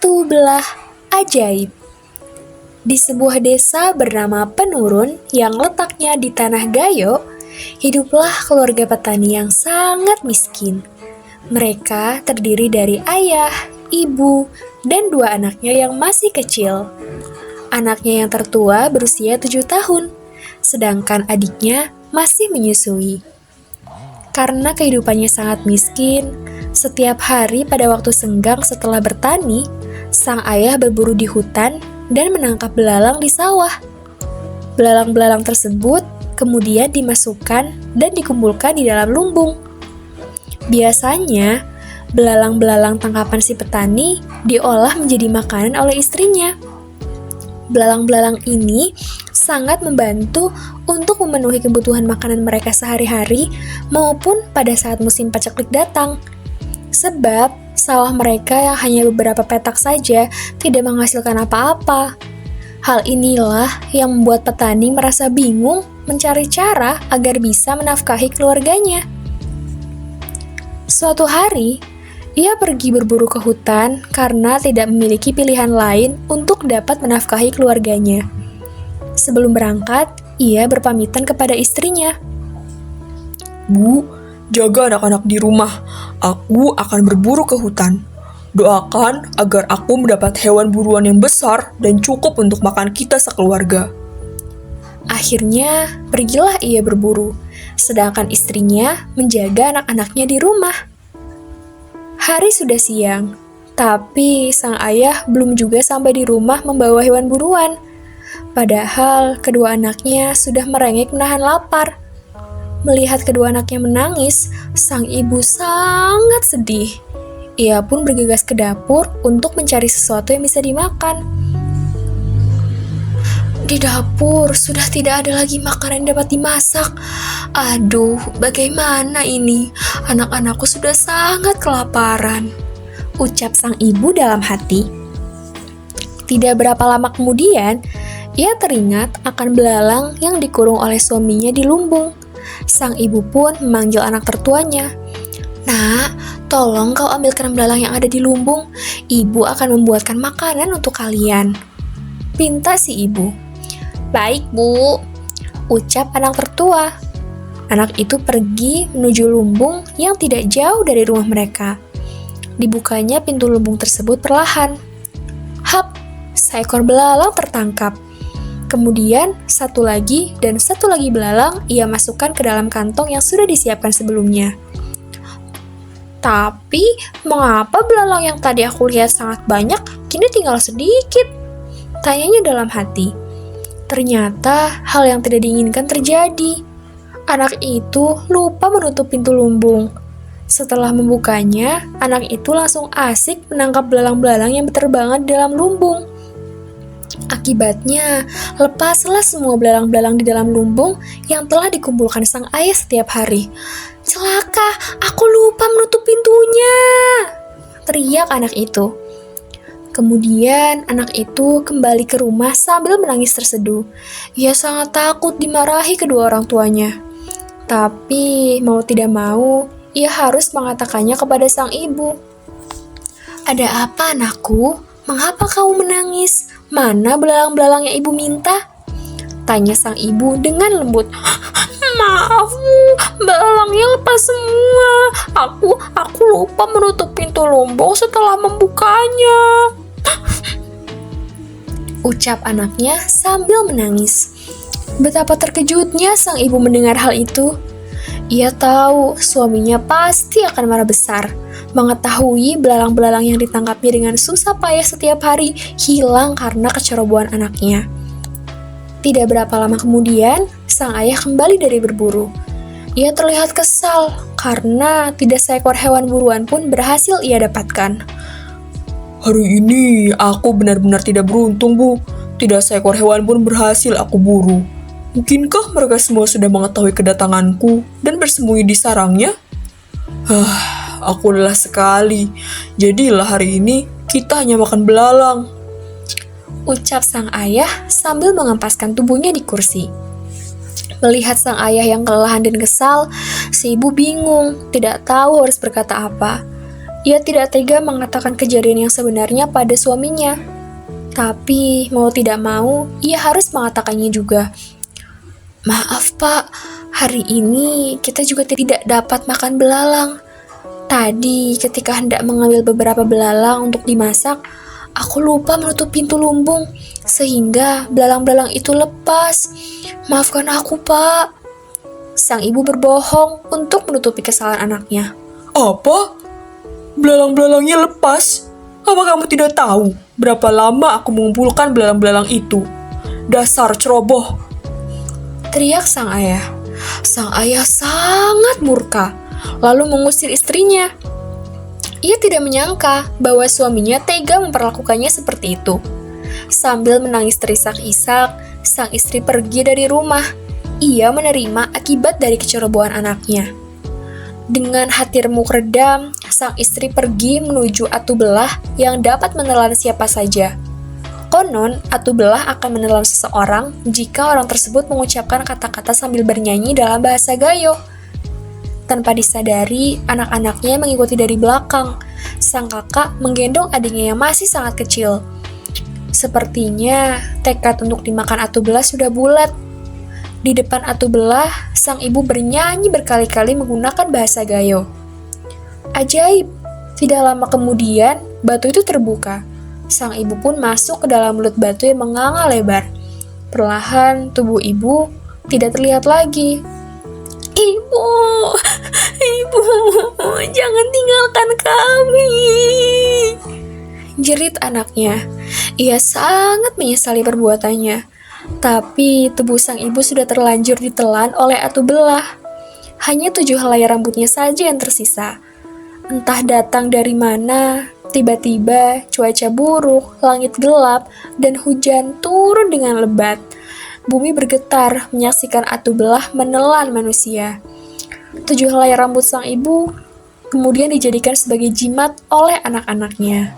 Batu Belah Ajaib. Di sebuah desa bernama Penurun yang letaknya di Tanah Gayo, hiduplah keluarga petani yang sangat miskin. Mereka terdiri dari ayah, ibu, dan 2 anaknya yang masih kecil. Anaknya yang tertua berusia 7 tahun, sedangkan adiknya masih menyusui. Karena kehidupannya sangat miskin, setiap hari pada waktu senggang setelah bertani, sang ayah berburu di hutan dan menangkap belalang di sawah. Belalang-belalang tersebut kemudian dimasukkan dan dikumpulkan di dalam lumbung. Biasanya, belalang-belalang tangkapan si petani diolah menjadi makanan oleh istrinya. Belalang-belalang ini sangat membantu untuk memenuhi kebutuhan makanan mereka sehari-hari maupun pada saat musim paceklik datang. Sebab sawah mereka yang hanya beberapa petak saja tidak menghasilkan apa-apa. Hal inilah yang membuat petani merasa bingung mencari cara agar bisa menafkahi keluarganya. Suatu hari, ia pergi berburu ke hutan karena tidak memiliki pilihan lain untuk dapat menafkahi keluarganya. Sebelum berangkat, ia berpamitan kepada istrinya. Bu, jaga anak-anak di rumah. Aku akan berburu ke hutan. Doakan agar aku mendapat hewan buruan yang besar dan cukup untuk makan kita sekeluarga. Akhirnya, pergilah ia berburu, sedangkan istrinya menjaga anak-anaknya di rumah. Hari sudah siang, tapi sang ayah belum juga sampai di rumah membawa hewan buruan. Padahal kedua anaknya sudah merengek menahan lapar. Melihat kedua anaknya menangis, sang ibu sangat sedih. Ia pun bergegas ke dapur untuk mencari sesuatu yang bisa dimakan. Di dapur sudah tidak ada lagi makanan yang dapat dimasak. Aduh, bagaimana ini? Anak-anakku sudah sangat kelaparan, ucap sang ibu dalam hati. Tidak berapa lama kemudian, ia teringat akan belalang yang dikurung oleh suaminya di lumbung. Sang ibu pun memanggil anak tertuanya. Nak, tolong kau ambilkan belalang yang ada di lumbung. Ibu akan membuatkan makanan untuk kalian, pinta si ibu. Baik, Bu, ucap anak tertua. Anak itu pergi menuju lumbung yang tidak jauh dari rumah mereka. Dibukanya pintu lumbung tersebut perlahan. Hap, seekor belalang tertangkap. Kemudian satu lagi dan satu lagi belalang ia masukkan ke dalam kantong yang sudah disiapkan sebelumnya. Tapi, mengapa belalang yang tadi aku lihat sangat banyak, kini tinggal sedikit? Tanyanya dalam hati. Ternyata hal yang tidak diinginkan terjadi. Anak itu lupa menutup pintu lumbung. Setelah membukanya, anak itu langsung asik menangkap belalang-belalang yang berterbangan di dalam lumbung. Akibatnya, lepaslah semua belalang-belalang di dalam lumbung yang telah dikumpulkan sang ayah setiap hari. Celaka, aku lupa menutup pintunya, teriak anak itu. Kemudian anak itu kembali ke rumah sambil menangis terseduh. Ia sangat takut dimarahi kedua orang tuanya. Tapi mau tidak mau, ia harus mengatakannya kepada sang ibu. Ada apa anakku? Mengapa kamu menangis? Mana belalang-belalang yang ibu minta? Tanya sang ibu dengan lembut. Maaf, belalangnya lepas semua. Aku lupa menutup pintu lumbung setelah membukanya, ucap anaknya sambil menangis. Betapa terkejutnya sang ibu mendengar hal itu. Ia tahu suaminya pasti akan marah besar. Mengetahui belalang-belalang yang ditangkapnya dengan susah payah setiap hari hilang karena kecerobohan anaknya. Tidak berapa lama kemudian, sang ayah kembali dari berburu. Ia terlihat kesal karena tidak seekor hewan buruan pun berhasil ia dapatkan. Hari ini aku benar-benar tidak beruntung, Bu. Tidak seekor hewan pun berhasil aku buru. Mungkinkah mereka semua sudah mengetahui kedatanganku dan bersembunyi di sarangnya? Aku lelah sekali. Jadilah hari ini kita hanya makan belalang, ucap sang ayah sambil mengempaskan tubuhnya di kursi. Melihat sang ayah yang kelelahan dan kesal, si ibu bingung, tidak tahu harus berkata apa. Ia tidak tega mengatakan kejadian yang sebenarnya pada suaminya. Tapi mau tidak mau, ia harus mengatakannya juga. Maaf Pak, hari ini kita juga tidak dapat makan belalang. Tadi ketika hendak mengambil beberapa belalang untuk dimasak, aku lupa menutup pintu lumbung, sehingga belalang-belalang itu lepas. Maafkan aku Pak. Sang ibu berbohong untuk menutupi kesalahan anaknya. Apa? Belalang-belangnya lepas? Apa kamu tidak tahu berapa lama aku mengumpulkan belalang-belalang itu? Dasar ceroboh! Teriak sang ayah. Sang ayah sangat murka, lalu mengusir istrinya. Ia tidak menyangka bahwa suaminya tega memperlakukannya seperti itu. Sambil menangis terisak-isak, sang istri pergi dari rumah. Ia menerima akibat dari kecerobohan anaknya. Dengan hati remuk redam, sang istri pergi menuju Atu Belah yang dapat menelan siapa saja. Konon, Atu Belah akan menelan seseorang jika orang tersebut mengucapkan kata-kata sambil bernyanyi dalam bahasa Gayo. Tanpa disadari, anak-anaknya mengikuti dari belakang. Sang kakak menggendong adiknya yang masih sangat kecil. Sepertinya, tekad untuk dimakan Atu Belah sudah bulat. Di depan Atu Belah, sang ibu bernyanyi berkali-kali menggunakan bahasa Gayo. Ajaib! Tidak lama kemudian, batu itu terbuka. Sang ibu pun masuk ke dalam mulut batu yang menganga lebar. Perlahan, tubuh ibu tidak terlihat lagi. Ibu, ibu, jangan tinggalkan kami. Jerit anaknya. Ia sangat menyesali perbuatannya. Tapi tubuh sang ibu sudah terlanjur ditelan oleh Atu Belah. Hanya 7 helai rambutnya saja yang tersisa. Entah datang dari mana, tiba-tiba cuaca buruk, langit gelap, dan hujan turun dengan lebat. Bumi bergetar menyaksikan Atu Belah menelan manusia. 7 helai rambut sang ibu kemudian dijadikan sebagai jimat oleh anak-anaknya.